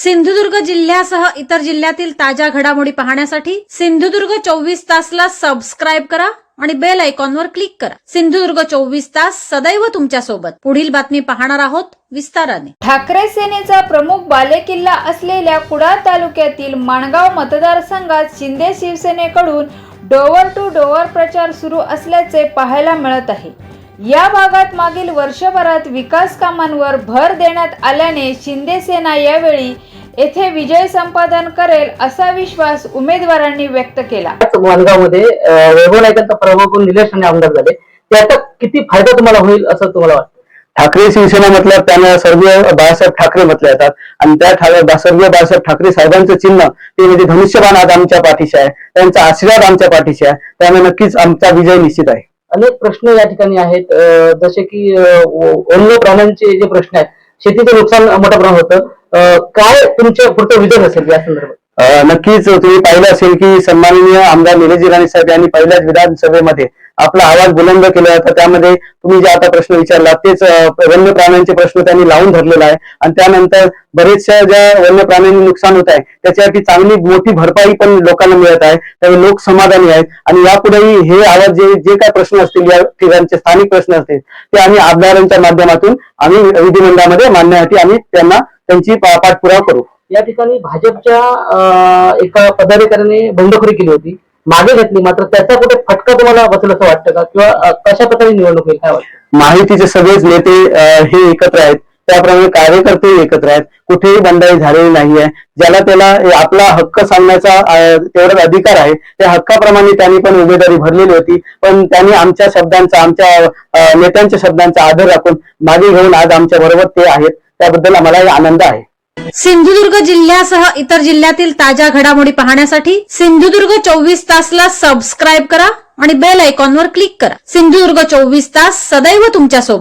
सिंधुदुर्ग जिल्ह्यासह इतर जिल्ह्यातील ताज्या घडामोडी पाहण्यासाठी सिंधुदुर्ग 24 तासला सबस्क्राइब करा आणि बेल आयकॉनवर क्लिक करा। सिंधुदुर्ग 24 तास सदैव तुमच्या सोबत। पुढील बातमी पाहणार आहोत विस्ताराने। ठाकरे सेनेचा प्रमुख बालेकिल्ला असलेल्या कुडाळ तालुक्यातील माणगाव मतदारसंघात शिंदे शिवसेनेकडून डोअर टू डोअर प्रचार सुरू असल्याचे पाहायला मिळत आहे। या भागात मागील वर्षभरात विकास कामांवर भर देण्यात आल्याने शिंदे सेना यावेळी येथे विजय संपादन करेल असा विश्वास उमेदवारांनी व्यक्त केला। माणगावमध्ये वैभव नाईकांचा पराभव करून निलेश राणे आमदार झाले, त्याचा किती फायदा तुम्हाला होईल असं तुम्हाला वाटतं? ठाकरे शिवसेना म्हटलं त्यांना सर्व बाळासाहेब ठाकरे म्हटले जातात आणि त्या सर्व बाळासाहेब ठाकरे साहेबांचं चिन्ह ते म्हणजे धनुष्यबाण आज आमच्या पाठीशी आहे, त्यांचा आशीर्वाद आमच्या पाठीशी आहे, त्यामुळे नक्कीच आमचा विजय निश्चित आहे। अनेक प्रश्न या ठिकाणी आहेत, जसे की वन्य प्राण्यांचे जे प्रश्न आहेत, शेतीचं नुकसान मोठ्या प्रमाणात होतं, काय तुमच्या पुढचं विजन असेल या संदर्भात? नक्कीच तुम्ही पाहिलं असेल की सन्माननीय आमदार निलेश राणे साहेब यांनी पहिल्याच विधानसभेमध्ये आपला आवाज बुलंद केला होता। त्यामध्ये तुम्ही जे आता प्रश्न विचारला तेच वन्य प्राण्यांचे प्रश्न त्यांनी लावून धरलेला आहे आणि त्यानंतर बरेचशा ज्या वन्य प्राण्यांनी नुकसान होत आहे त्याच्यासाठी चांगली मोठी भरपाई पण लोकांना मिळत आहे, त्यामुळे लोक समाधानी आहेत आणि यापुढेही हे आवाज जे काय प्रश्न असतील या ठिकाणचे स्थानिक प्रश्न असतील ते आम्ही आमदारांच्या माध्यमातून आम्ही विधिमंडळामध्ये मांडण्यासाठी आम्ही त्यांना त्यांची पाठपुरावा करू। या ठिकाणी भाजपच्या एका पदाधिकाऱ्याने बंडखोरी केली होती, मागे घेतली, मात्र त्याचा कुठे फटका तुम्हाला बसेल असं वाटतं का, किंवा कशा प्रकारे निवडणूक होईल काय वाटतं? माहितीचे सगळेच नेते हे एकत्र आहेत, त्याप्रमाणे कार्यकर्ते एकत्र आहेत, कुठेही बंडाई झालेली नाहीये। ज्याला त्याला आपला हक्क सांगण्याचा तेवढाच अधिकार आहे, त्या हक्काप्रमाणे त्यांनी पण उमेदवारी भरलेली होती, पण त्यांनी आमच्या शब्दांचा आमच्या नेत्यांच्या शब्दांचा आदर राखून मागे घेऊन आज आमच्या बरोबर ते आहेत, त्याबद्दल आम्हाला आनंद आहे। सिंधुदुर्ग जिल्ह्यासह इतर जिल्ह्यातील ताज्या घडामोडी पाहण्यासाठी सिंधुदुर्ग 24 तासला सबस्क्राइब करा आणि बेल आयकॉनवर क्लिक करा। सिंधुदुर्ग 24 तास सदैव तुमच्या सोबत।